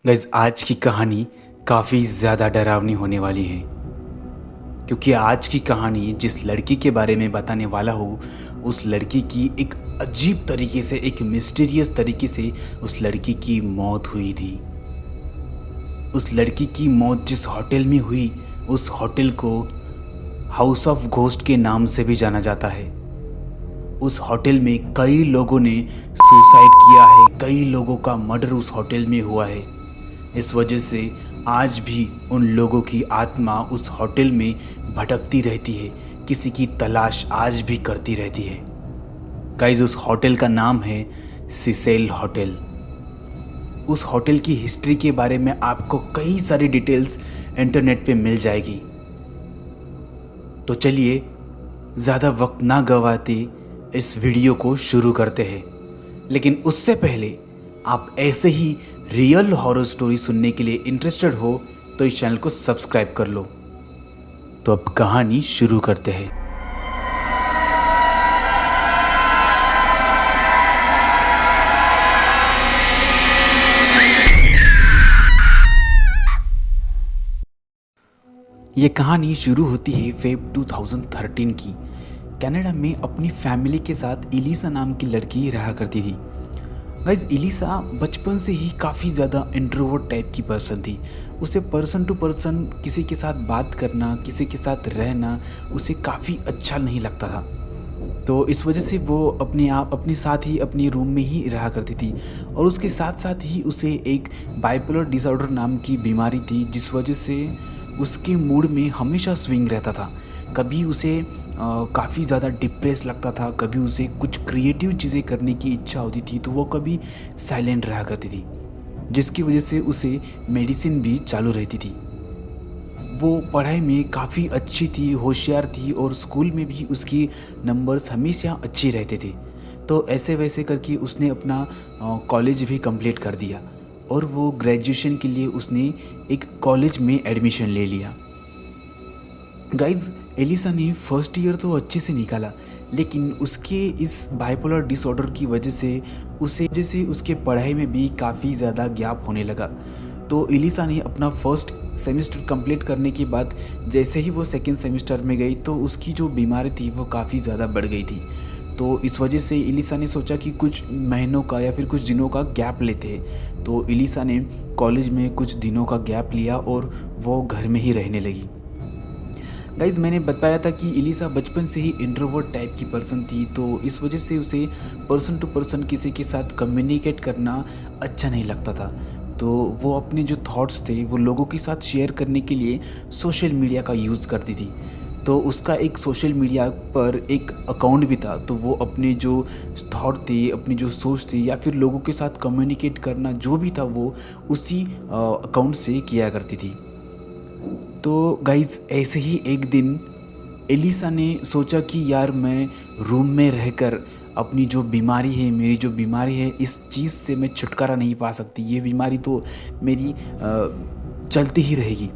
Guys आज की कहानी काफ़ी ज़्यादा डरावनी होने वाली है, क्योंकि आज की कहानी जिस लड़की के बारे में बताने वाला हूँ उस लड़की की एक अजीब तरीके से, एक मिस्टीरियस तरीके से उस लड़की की मौत हुई थी। उस लड़की की मौत जिस होटल में हुई उस होटल को हाउस ऑफ घोस्ट के नाम से भी जाना जाता है। उस होटल में कई लोगों ने सुसाइड किया है, कई लोगों का मर्डर उस होटल में हुआ है। इस वजह से आज भी उन लोगों की आत्मा उस होटल में भटकती रहती है, किसी की तलाश आज भी करती रहती है। गाइस, उस होटल का नाम है सिसेल होटल। उस होटल की हिस्ट्री के बारे में आपको कई सारी डिटेल्स इंटरनेट पे मिल जाएगी। तो चलिए ज़्यादा वक्त ना गवाते इस वीडियो को शुरू करते हैं। लेकिन उससे पहले आप ऐसे ही रियल हॉरर स्टोरी सुनने के लिए इंटरेस्टेड हो तो इस चैनल को सब्सक्राइब कर लो। तो अब कहानी शुरू करते हैं। ये कहानी शुरू होती है फेब 2013 की। कनाडा में अपनी फैमिली के साथ इलिसा नाम की लड़की रहा करती थी। गाइज, इलिसा बचपन से ही काफ़ी ज़्यादा इंट्रोवर्ट टाइप की पर्सन थी। उसे पर्सन टू पर्सन किसी के साथ बात करना, किसी के साथ रहना उसे काफ़ी अच्छा नहीं लगता था। तो इस वजह से वो अपने साथ ही अपने रूम में ही रहा करती थी। और उसके साथ साथ ही उसे एक बाइपोलर डिसऑर्डर नाम की बीमारी थी, जिस वजह से उसके मूड में हमेशा स्विंग रहता था। कभी उसे काफ़ी ज़्यादा डिप्रेस लगता था, कभी उसे कुछ क्रिएटिव चीज़ें करने की इच्छा होती थी तो वो कभी साइलेंट रहा करती थी, जिसकी वजह से उसे मेडिसिन भी चालू रहती थी। वो पढ़ाई में काफ़ी अच्छी थी, होशियार थी और स्कूल में भी उसकी नंबर्स हमेशा अच्छे रहते थे। तो ऐसे वैसे करके उसने अपना कॉलेज भी कंप्लीट कर दिया और वो ग्रेजुएशन के लिए उसने एक कॉलेज में एडमिशन ले लिया। गाइज, एलिसा ने फर्स्ट ईयर तो अच्छे से निकाला, लेकिन उसके इस बाइपोलर डिसऑर्डर की वजह से उसके पढ़ाई में भी काफ़ी ज़्यादा गैप होने लगा। तो एलिसा ने अपना फर्स्ट सेमेस्टर कंप्लीट करने के बाद जैसे ही वो सेकेंड सेमेस्टर में गई तो उसकी जो बीमारी थी वो काफ़ी ज़्यादा बढ़ गई थी। तो इस वजह से एलिसा ने सोचा कि कुछ महीनों का या फिर कुछ दिनों का गैप लेते हैं। तो एलिसा ने कॉलेज में कुछ दिनों का गैप लिया और वो घर में ही रहने लगी। गाइज, मैंने बताया था कि एलिसा बचपन से ही इंट्रोवर्ट टाइप की पर्सन थी, तो इस वजह से उसे पर्सन टू पर्सन किसी के साथ कम्युनिकेट करना अच्छा नहीं लगता था। तो वो अपने जो थॉट्स थे वो लोगों के साथ शेयर करने के लिए सोशल मीडिया का यूज़ करती थी। तो उसका एक सोशल मीडिया पर एक अकाउंट भी था, तो वो अपने जो थॉट थे, अपनी जो सोच थी या फिर लोगों के साथ कम्युनिकेट करना जो भी था वो उसी अकाउंट से किया करती थी। तो गाइज, ऐसे ही एक दिन एलिसा ने सोचा कि यार मैं रूम में रहकर अपनी जो बीमारी है, मेरी जो बीमारी है, इस चीज़ से मैं छुटकारा नहीं पा सकती। ये बीमारी तो मेरी चलती ही रहेगी।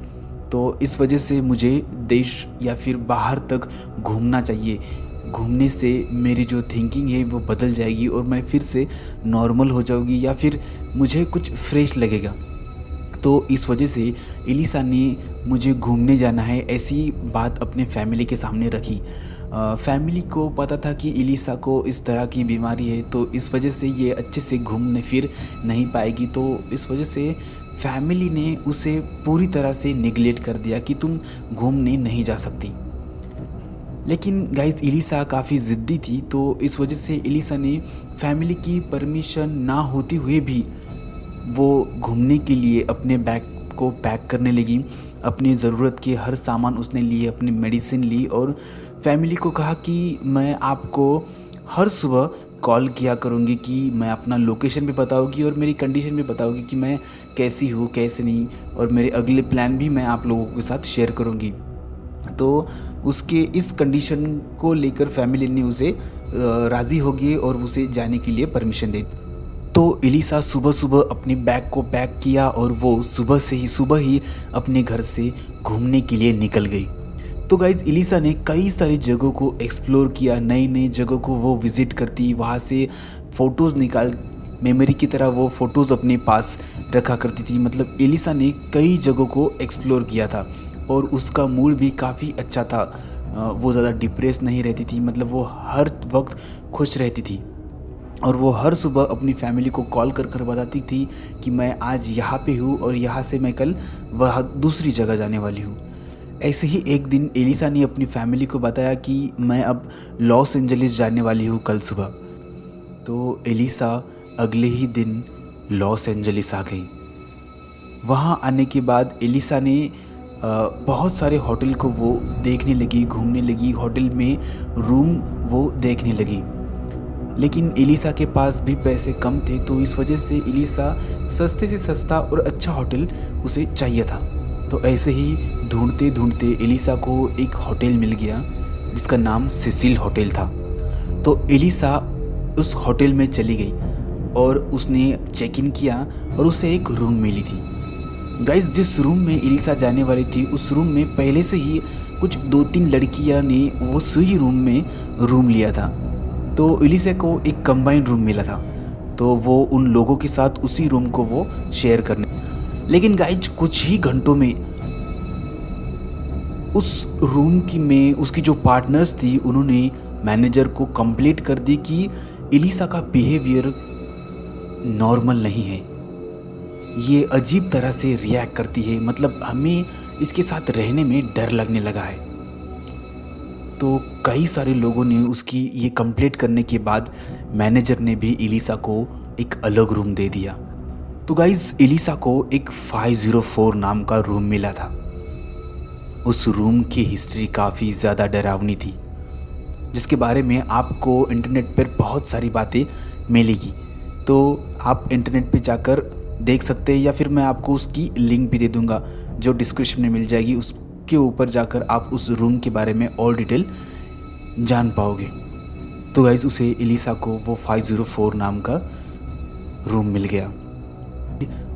तो इस वजह से मुझे देश या फिर बाहर तक घूमना चाहिए। घूमने से मेरी जो थिंकिंग है वो बदल जाएगी और मैं फिर से नॉर्मल हो जाऊँगी या फिर मुझे कुछ फ्रेश लगेगा। तो इस वजह से एलिसा ने मुझे घूमने जाना है ऐसी बात अपने फैमिली के सामने रखी। फैमिली को पता था कि एलिसा को इस तरह की बीमारी है, तो इस वजह से ये अच्छे से घूमने फिर नहीं पाएगी। तो इस वजह से फैमिली ने उसे पूरी तरह से निगलेक्ट कर दिया कि तुम घूमने नहीं जा सकती। लेकिन गाइस, एलिसा काफ़ी ज़िद्दी थी, तो इस वजह से एलिसा ने फैमिली की परमिशन ना होते हुए भी वो घूमने के लिए अपने बैग को पैक करने लगी। अपनी ज़रूरत के हर सामान उसने लिए, अपनी मेडिसिन ली और फैमिली को कहा कि मैं आपको हर सुबह कॉल किया करूँगी, कि मैं अपना लोकेशन भी बताऊँगी और मेरी कंडीशन भी बताऊँगी कि मैं कैसी हूँ कैसे नहीं, और मेरे अगले प्लान भी मैं आप लोगों के साथ शेयर करूँगी। तो उसके इस कंडीशन को लेकर फैमिली ने उसे राज़ी हो गई और उसे जाने के लिए परमिशन दे दी। तो एलिसा सुबह सुबह अपने बैग को पैक किया और वो सुबह ही अपने घर से घूमने के लिए निकल गई। तो गाइज़, एलिसा ने कई सारी जगहों को एक्सप्लोर किया, नई नई जगहों को वो विज़िट करती, वहाँ से फ़ोटोज़ निकाल मेमोरी की तरह वो फ़ोटोज़ अपने पास रखा करती थी। मतलब एलिसा ने कई जगहों को एक्सप्लोर किया था और उसका मूड भी काफ़ी अच्छा था। वो ज़्यादा डिप्रेस नहीं रहती थी, मतलब वो हर वक्त खुश रहती थी और वो हर सुबह अपनी फैमिली को कॉल कर कर बताती थी कि मैं आज यहाँ पे हूँ और यहाँ से मैं कल वह दूसरी जगह जाने वाली हूँ। ऐसे ही एक दिन एलिसा ने अपनी फैमिली को बताया कि मैं अब लॉस एंजलिस जाने वाली हूँ कल सुबह। तो एलिसा अगले ही दिन लॉस एंजलिस आ गई। वहाँ आने के बाद एलिसा ने बहुत सारे होटल को वो देखने लगी, घूमने लगी, होटल में रूम वो देखने लगी। लेकिन एलिसा के पास भी पैसे कम थे, तो इस वजह से एलिसा सस्ते से सस्ता और अच्छा होटल उसे चाहिए था। तो ऐसे ही ढूंढते ढूंढते एलिसा को एक होटल मिल गया जिसका नाम सिसिल होटल था। तो एलिसा उस होटल में चली गई और उसने चेक इन किया और उसे एक रूम मिली थी। गाइस, जिस रूम में एलिसा जाने वाली थी उस रूम में पहले से ही कुछ 2-3 लड़कियां ने वो उसी रूम में रूम लिया था। तो एलिसा को एक कंबाइंड रूम मिला था, तो वो उन लोगों के साथ उसी रूम को वो शेयर करने। लेकिन गाइस, कुछ ही घंटों में उस रूम की में उसकी जो पार्टनर्स थी उन्होंने मैनेजर को कंप्लेंट कर दी कि एलिसा का बिहेवियर नॉर्मल नहीं है, ये अजीब तरह से रिएक्ट करती है, मतलब हमें इसके साथ रहने में डर लगने लगा है। तो कई सारे लोगों ने उसकी ये कंप्लेंट करने के बाद मैनेजर ने भी एलिसा को एक अलग रूम दे दिया। तो गाइस, एलिसा को एक 504 नाम का रूम मिला था। उस रूम की हिस्ट्री काफ़ी ज़्यादा डरावनी थी, जिसके बारे में आपको इंटरनेट पर बहुत सारी बातें मिलेगी। तो आप इंटरनेट पे जाकर देख सकते हैं, या फिर मैं आपको उसकी लिंक भी दे दूंगा जो डिस्क्रिप्शन में मिल जाएगी। उसके ऊपर जाकर आप उस रूम के बारे में और डिटेल जान पाओगे। तो गाइस, उसे एलिसा को वो 504 नाम का रूम मिल गया।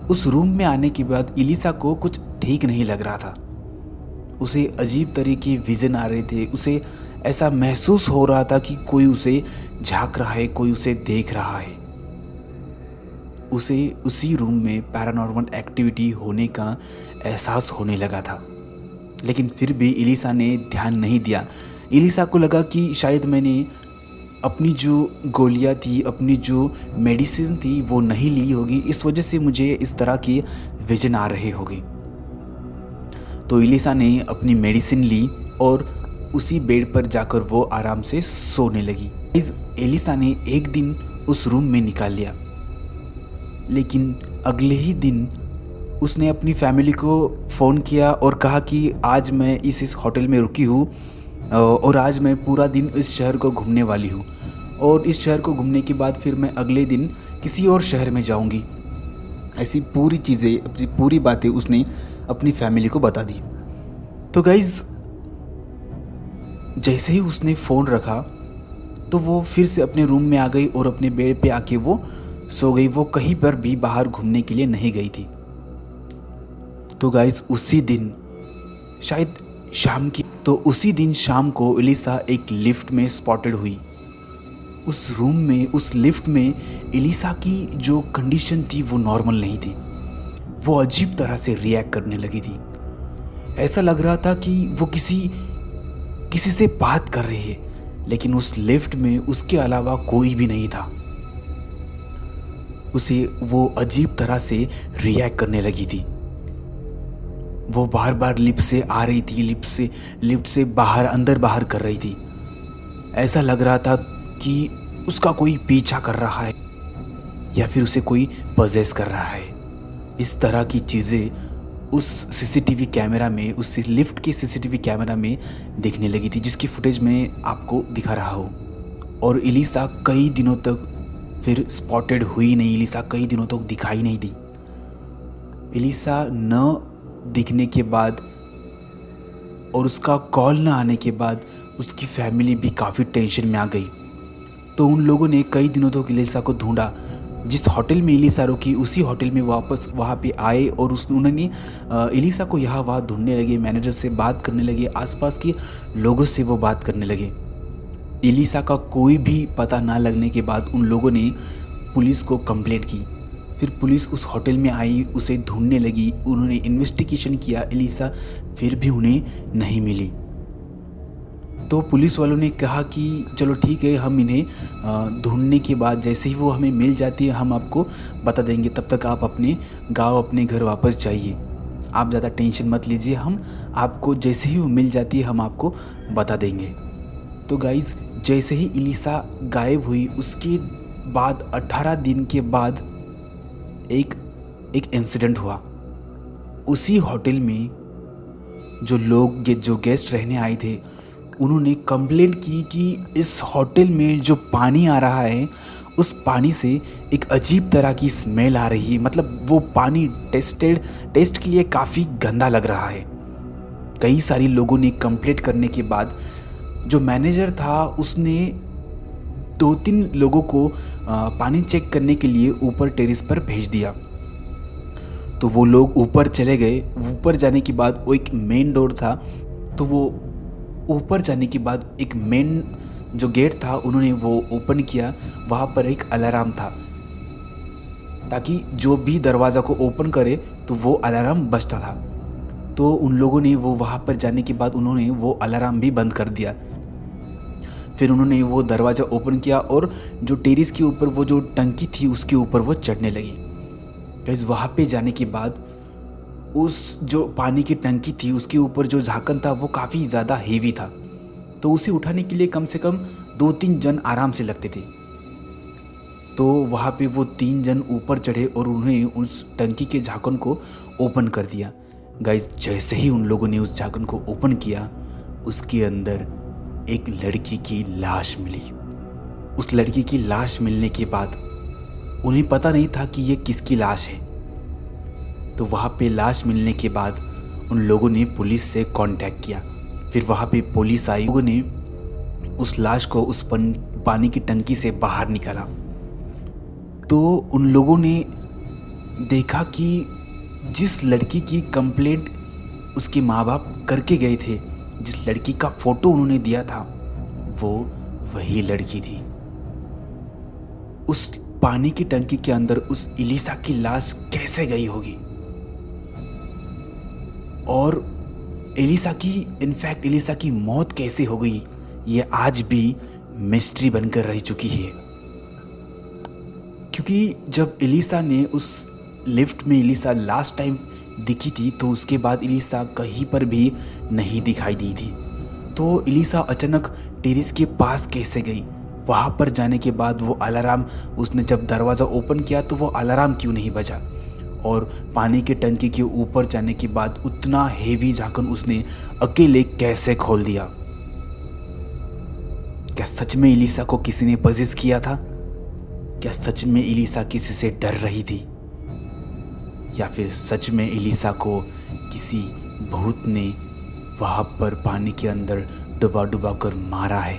उस रूम में आने के बाद एलिसा को कुछ ठीक नहीं लग रहा था। उसे अजीब तरह के विजन आ रहे थे। उसे ऐसा महसूस हो रहा था कि कोई उसे झांक रहा है, कोई उसे देख रहा है। उसे उसी रूम में पैरानॉर्मल एक्टिविटी होने का एहसास होने लगा था। लेकिन फिर भी एलिसा ने ध्यान नहीं दिया। एलिसा को लगा कि शायद मैंने अपनी जो गोलियां थी, अपनी जो मेडिसिन थी वो नहीं ली होगी, इस वजह से मुझे इस तरह के विजन आ रहे होंगे। तो एलिसा ने अपनी मेडिसिन ली और उसी बेड पर जाकर वो आराम से सोने लगी। एलिसा ने एक दिन उस रूम में निकाल लिया, लेकिन अगले ही दिन उसने अपनी फैमिली को फ़ोन किया और कहा कि आज मैं इस होटल में रुकी हूँ और आज मैं पूरा दिन इस शहर को घूमने वाली हूँ, और इस शहर को घूमने के बाद फिर मैं अगले दिन किसी और शहर में जाऊँगी। ऐसी पूरी चीज़ें, अपनी पूरी बातें उसने अपनी फैमिली को बता दी। तो गाइज़, जैसे ही उसने फ़ोन रखा तो वो फिर से अपने रूम में आ गई और अपने बेड पे आके वो सो गई। वो कहीं पर भी बाहर घूमने के लिए नहीं गई थी। तो गाइस, उसी दिन उसी दिन शाम को एलिसा एक लिफ्ट में स्पॉटेड हुई। उस रूम में, उस लिफ्ट में एलिसा की जो कंडीशन थी वो नॉर्मल नहीं थी। वो अजीब तरह से रिएक्ट करने लगी थी। ऐसा लग रहा था कि वो किसी से बात कर रही है, लेकिन उस लिफ्ट में उसके अलावा कोई भी नहीं था। उसे वो अजीब तरह से रिएक्ट करने लगी थी। वो बार बार लिफ्ट से आ रही थी, लिफ्ट से बाहर अंदर बाहर कर रही थी। ऐसा लग रहा था कि उसका कोई पीछा कर रहा है या फिर उसे कोई पजेस कर रहा है। इस तरह की चीज़ें उस सीसीटीवी कैमरा में, उस लिफ्ट के सीसीटीवी कैमरा में दिखने लगी थी, जिसकी फुटेज मैं आपको दिखा रहा हूँ। और एलिसा कई दिनों तक फिर स्पॉटेड हुई नहीं। एलिसा कई दिनों तक दिखाई नहीं दी। एलिसा न दिखने के बाद और उसका कॉल न आने के बाद उसकी फैमिली भी काफ़ी टेंशन में आ गई। तो उन लोगों ने कई दिनों तक एलिसा को ढूंढा। जिस होटल में एलिसा रुकी उसी होटल में वापस वहाँ पे आए और उन्होंने एलिसा को यहाँ वहाँ ढूंढने लगे, मैनेजर से बात करने लगे, आसपास के लोगों से वो बात करने लगे। एलिसा का कोई भी पता ना लगने के बाद उन लोगों ने पुलिस को कंप्लेंट की। फिर पुलिस उस होटल में आई, उसे ढूंढने लगी, उन्होंने इन्वेस्टिगेशन किया एलिसा, फिर भी उन्हें नहीं मिली। तो पुलिस वालों ने कहा कि चलो ठीक है, हम इन्हें ढूंढने के बाद जैसे ही वो हमें मिल जाती है हम आपको बता देंगे, तब तक आप अपने गांव अपने घर वापस जाइए, आप ज़्यादा टेंशन मत लीजिए, हम आपको जैसे ही वो मिल जाती है हम आपको बता देंगे। तो गाइज़, जैसे ही एलिसा गायब हुई उसके बाद 18 दिन के बाद एक इंसिडेंट हुआ। उसी होटल में जो गेस्ट रहने आए थे उन्होंने कंप्लेंट की कि इस होटल में जो पानी आ रहा है उस पानी से एक अजीब तरह की स्मेल आ रही है, मतलब वो पानी टेस्ट के लिए काफ़ी गंदा लग रहा है। कई सारी लोगों ने कंप्लेंट करने के बाद जो मैनेजर था उसने 2-3 लोगों को पानी चेक करने के लिए ऊपर टेरेस पर भेज दिया। तो वो लोग ऊपर चले गए। ऊपर जाने के बाद वो एक मेन डोर था, तो वो ऊपर जाने के बाद एक मेन जो गेट था उन्होंने वो ओपन किया। वहाँ पर एक अलार्म था ताकि जो भी दरवाज़ा को ओपन करे तो वो अलार्म बजता था। तो उन लोगों ने वो वहाँ पर जाने के बाद उन्होंने वो अलार्म भी बंद कर दिया। फिर उन्होंने वो दरवाज़ा ओपन किया और जो टेरेस के ऊपर वो जो टंकी थी उसके ऊपर वो चढ़ने लगी। गाइस, वहाँ पे जाने के बाद उस जो पानी की टंकी थी उसके ऊपर जो झाकन था वो काफ़ी ज़्यादा हेवी था, तो उसे उठाने के लिए कम से कम 2-3 जन आराम से लगते थे। तो वहाँ पे वो 3 जन ऊपर चढ़े और उन्हें उस टंकी के झाकन को ओपन कर दिया। गाइस, जैसे ही उन लोगों ने उस झाकन को ओपन किया उसके अंदर एक लड़की की लाश मिली। उस लड़की की लाश मिलने के बाद उन्हें पता नहीं था कि ये किसकी लाश है। तो वहाँ पे लाश मिलने के बाद उन लोगों ने पुलिस से कांटेक्ट किया। फिर वहाँ पे पुलिस आई, लोगों ने उस लाश को उस पानी की टंकी से बाहर निकाला। तो उन लोगों ने देखा कि जिस लड़की की कंप्लेंट उसके माँ बाप करके गए थे, जिस लड़की का फोटो उन्होंने दिया था, वो वही लड़की थी। उस पानी की टंकी के अंदर उस एलिसा की लाश कैसे गई होगी और एलिसा की मौत कैसे हो गई, ये आज भी मिस्ट्री बनकर रह चुकी है। क्योंकि जब एलिसा ने उस लिफ्ट में एलिसा लास्ट टाइम दिखी थी तो उसके बाद एलिसा कहीं पर भी नहीं दिखाई दी थी। तो एलिसा अचानक टेरेस के पास कैसे गई? वहाँ पर जाने के बाद वो अलार्म, उसने जब दरवाज़ा ओपन किया तो वो अलार्म क्यों नहीं बजा? और पानी के टंकी के ऊपर जाने के बाद उतना हेवी झाकन उसने अकेले कैसे खोल दिया? क्या सच में एलिसा को किसी ने पजेस किया था? क्या सच में एलिसा किसी से डर रही थी? या फिर सच में एलिसा को किसी भूत ने वहाँ पर पानी के अंदर डुबा कर मारा है?